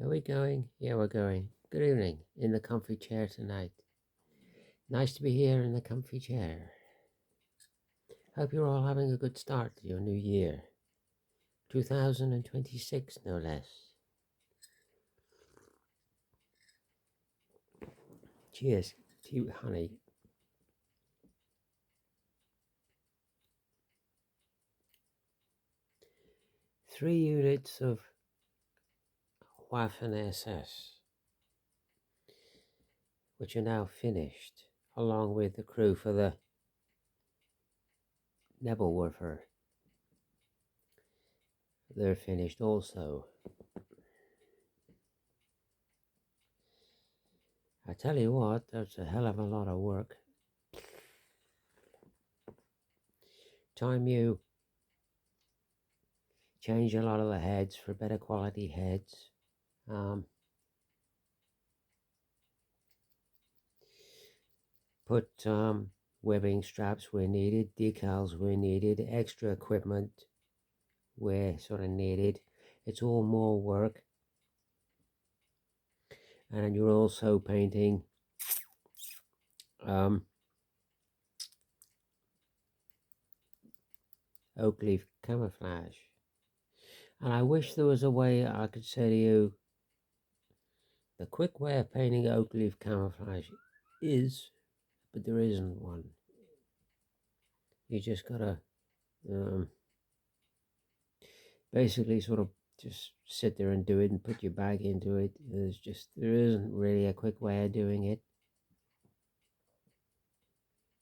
Are we going? Yeah, we're going. Good evening. In the comfy chair tonight. Nice to be here in the comfy chair. Hope you're all having a good start to your new year. 2026, no less. Cheers to you, honey. Three units of Waffen SS, which are now finished, along with the crew for the Nebelwerfer. They're finished also. I tell you what, that's a hell of a lot of work. Time you change a lot of the heads for better quality heads. Put webbing straps where needed, decals where needed, extra equipment where sort of needed. It's all more work. And you're also painting oak leaf camouflage. And I wish there was a way I could say to you, the quick way of painting oak leaf camouflage is, but there isn't one. You just gotta basically sort of just sit there and do it and put your bag into it. There isn't really a quick way of doing it.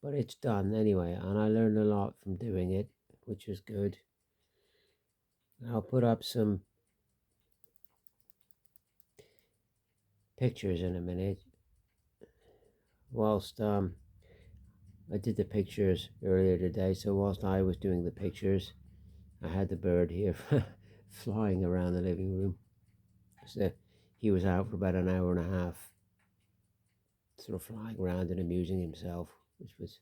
But it's done anyway, and I learned a lot from doing it, which is good. I'll put up some pictures in a minute. Whilst I did the pictures earlier today, so whilst I was doing the pictures, I had the bird here flying around the living room. So he was out for about an hour and a half, sort of flying around and amusing himself, which was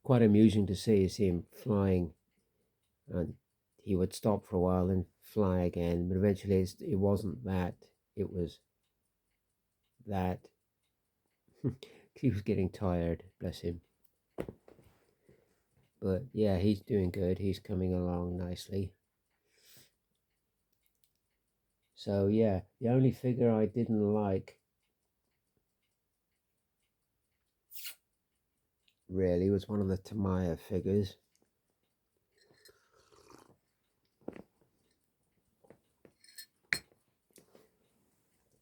quite amusing to see him flying. And he would stop for a while and fly again, but eventually it wasn't that, it was that. He was getting tired, bless him. But yeah, he's doing good, he's coming along nicely. So yeah, the only figure I didn't like really was one of the Tamaya figures.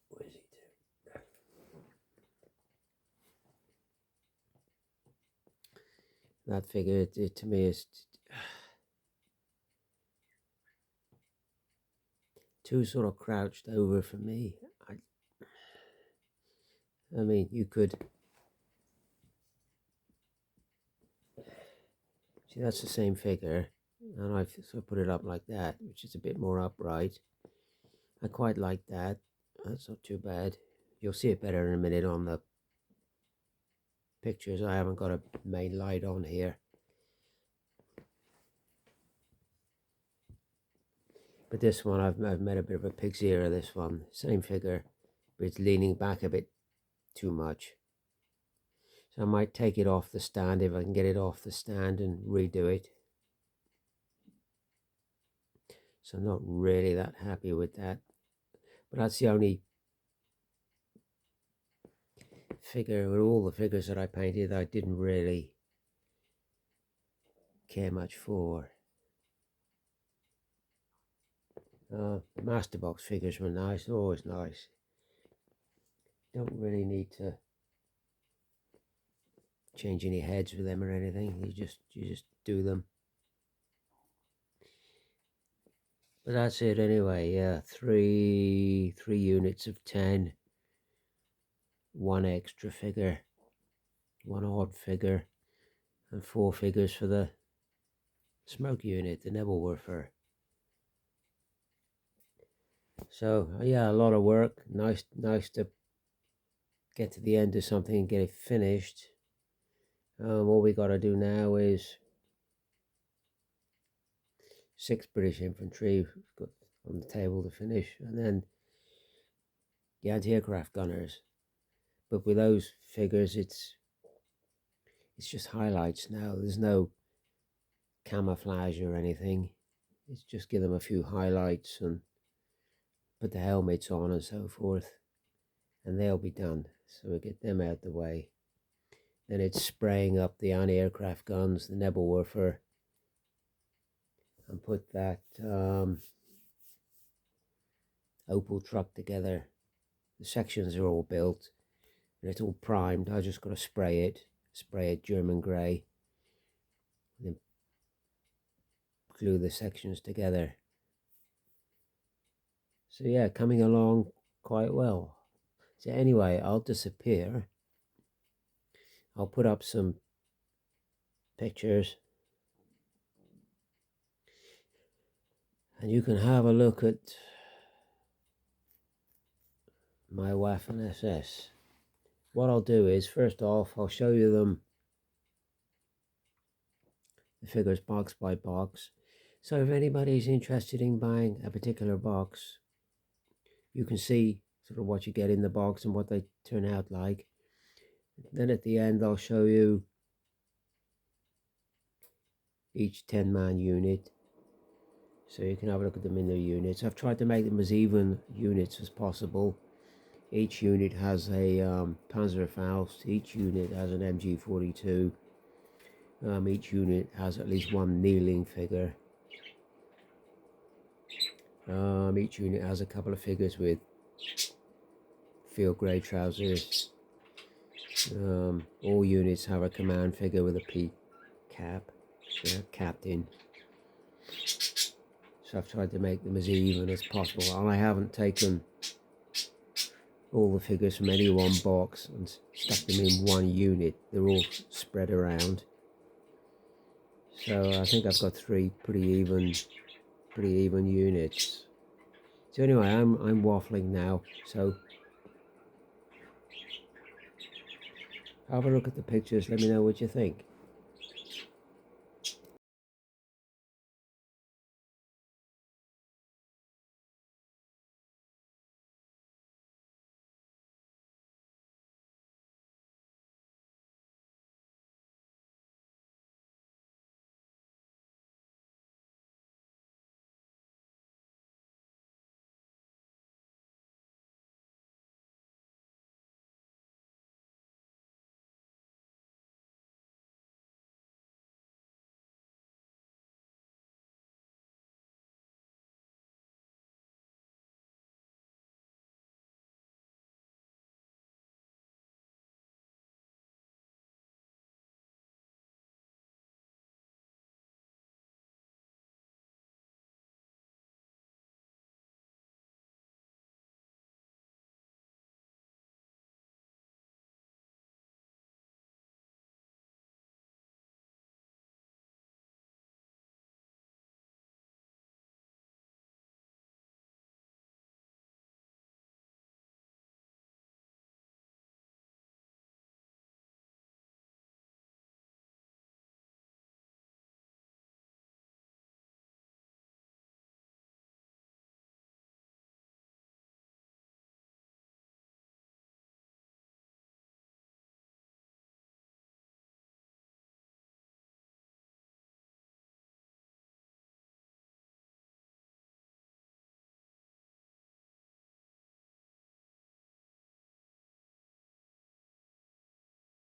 What is he doing? That figure, it to me is too sort of crouched over for me. I mean, you could see that's the same figure, and I've sort of put it up like that, which is a bit more upright. I quite like that. That's not too bad. You'll see it better in a minute on the pictures. I haven't got a main light on here. But this one, I've made a bit of a pig's ear of this one. Same figure, but it's leaning back a bit too much. So I might take it off the stand if I can get it off the stand and redo it. So I'm not really that happy with that. But that's the only figure, with all the figures that I painted, I didn't really care much for. The master box figures were nice, always nice. Don't really need to change any heads with them or anything. You just do them. But that's it anyway. Yeah, three units of 10, one extra figure, one odd figure, and 4 figures for the smoke unit, the Nebelwerfer. So yeah, a lot of work. Nice to get to the end of something and get it finished. All we got to do now is 6 British infantry got on the table to finish, and then the anti-aircraft gunners. But with those figures, it's just highlights now. There's no camouflage or anything. It's just give them a few highlights and put the helmets on and so forth, and they'll be done. So we get them out the way. Then it's spraying up the anti-aircraft guns, the Nebelwerfer, and put that Opel truck together. The sections are all built and it's all primed. I just got to spray it German grey, and then glue the sections together. So yeah, coming along quite well. So anyway, I'll disappear. I'll put up some pictures and you can have a look at my Waffen SS. What I'll do is, first off, I'll show you the figures box by box. So if anybody's interested in buying a particular box, you can see sort of what you get in the box and what they turn out like. Then at the end, I'll show you each 10-man unit, so you can have a look at them in their units. I've tried to make them as even units as possible. Each unit has a Panzerfaust, each unit has an MG42, each unit has at least one kneeling figure, each unit has a couple of figures with field grey trousers. All units have a command figure with a P cap, captain. So I've tried to make them as even as possible, and I haven't taken all the figures from any one box and stuck them in one unit. They're all spread around. So I think I've got three pretty even units. So anyway, I'm waffling now. So have a look at the pictures. Let me know what you think.